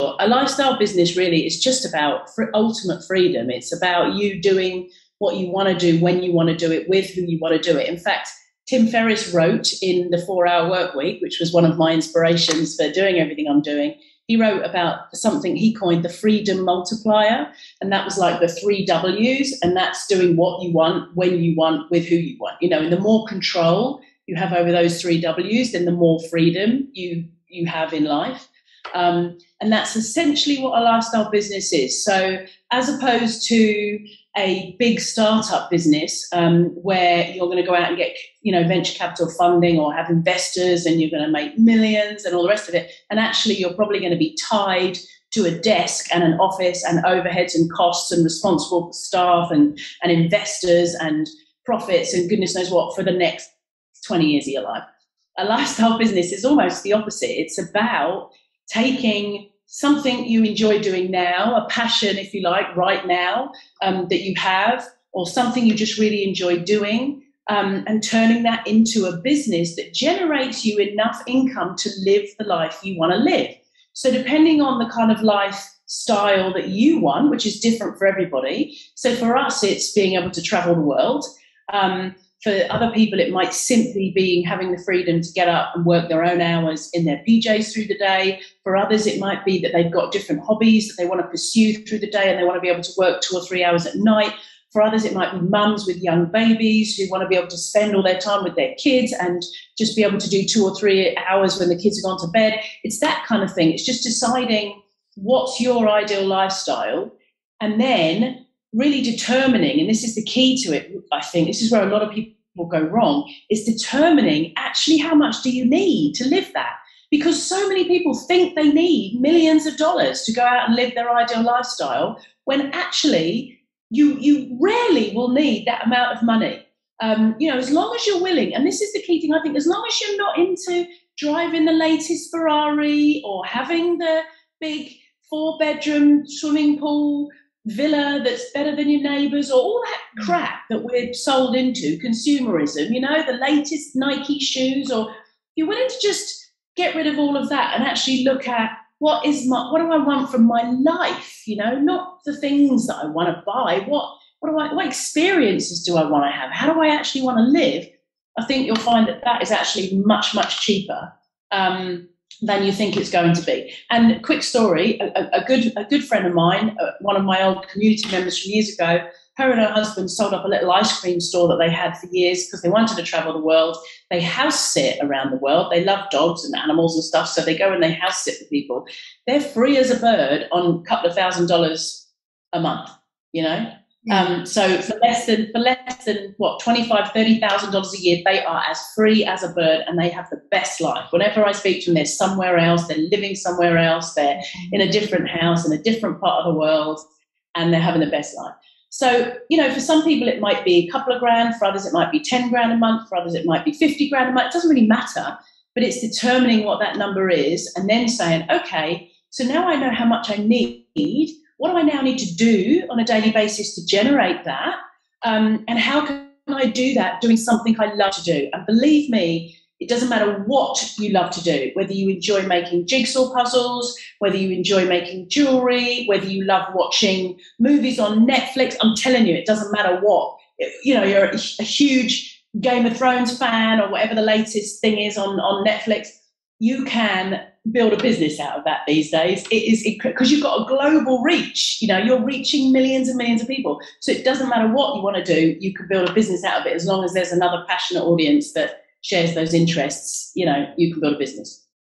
A lifestyle business really is just about ultimate freedom. It's about you doing what you want to do, when you want to do it, with who you want to do it. In fact, Tim Ferriss wrote in The 4 Hour Work Week, which was one of my inspirations for doing everything I'm doing. He wrote about something he coined the freedom multiplier. And that was like the 3 W's. And that's doing what you want, when you want, with who you want. You know, and the more control you have over those 3 W's, then the more freedom you have in life. And that's essentially what a lifestyle business is. So as opposed to a big startup business where you're going to go out and get, you know, venture capital funding or have investors and you're going to make millions and all the rest of it. And actually you're probably going to be tied to a desk and an office and overheads and costs and responsible for staff and investors and profits and goodness knows what for the next 20 years of your life. A lifestyle business is almost the opposite. It's about taking something you enjoy doing now, a passion, if you like, right now that you have, or something you just really enjoy doing, and turning that into a business that generates you enough income to live the life you want to live. So depending on the kind of lifestyle that you want, which is different for everybody. So for us, it's being able to travel the world. For other people, it might simply be having the freedom to get up and work their own hours in their PJs through the day. For others, it might be that they've got different hobbies that they want to pursue through the day and they want to be able to work 2 or 3 hours at night. For others, it might be mums with young babies who want to be able to spend all their time with their kids and just be able to do 2 or 3 hours when the kids have gone to bed. It's that kind of thing. It's just deciding what's your ideal lifestyle and then really determining, and this is the key to it, I think, this is where a lot of people go wrong, is determining actually how much do you need to live that? Because so many people think they need millions of dollars to go out and live their ideal lifestyle when actually you rarely will need that amount of money. You know, as long as you're willing, and this is the key thing, I think, as long as you're not into driving the latest Ferrari or having the big 4-bedroom swimming pool villa that's better than your neighbours, or all that crap that we're sold into, consumerism, you know, the latest Nike shoes, or you're willing to just get rid of all of that and actually look at what do I want from my life, you know, not the things that I want to buy, what experiences do I want to have, how do I actually want to live? I think you'll find that that is actually much, much cheaper than you think it's going to be. And quick story, a good friend of mine, one of my old community members from years ago, her and her husband sold up a little ice cream store that they had for years because they wanted to travel the world. They house sit around the world. They love dogs and animals and stuff, so they go and they house sit with people. They're free as a bird on a couple of $1,000s a month, you know? So for less than what, $25,000-$30,000 a year, they are as free as a bird and they have the best life. Whenever I speak to them, they're somewhere else, they're living somewhere else, they're in a different house in a different part of the world, and they're having the best life. So, you know, for some people it might be a couple of grand, for others it might be 10 grand a month, for others it might be 50 grand a month. It doesn't really matter, but it's determining what that number is and then saying, okay, so now I know how much I need. What do I now need to do on a daily basis to generate that? And how can I do that doing something I love to do? And believe me, it doesn't matter what you love to do, whether you enjoy making jigsaw puzzles, whether you enjoy making jewelry, whether you love watching movies on Netflix. I'm telling you, it doesn't matter what. You know, you're a huge Game of Thrones fan or whatever the latest thing is on Netflix. You can build a business out of that these days. It is because you've got a global reach. You know, you're reaching millions and millions of people. So it doesn't matter what you want to do. You can build a business out of it as long as there's another passionate audience that shares those interests. You know, you can build a business.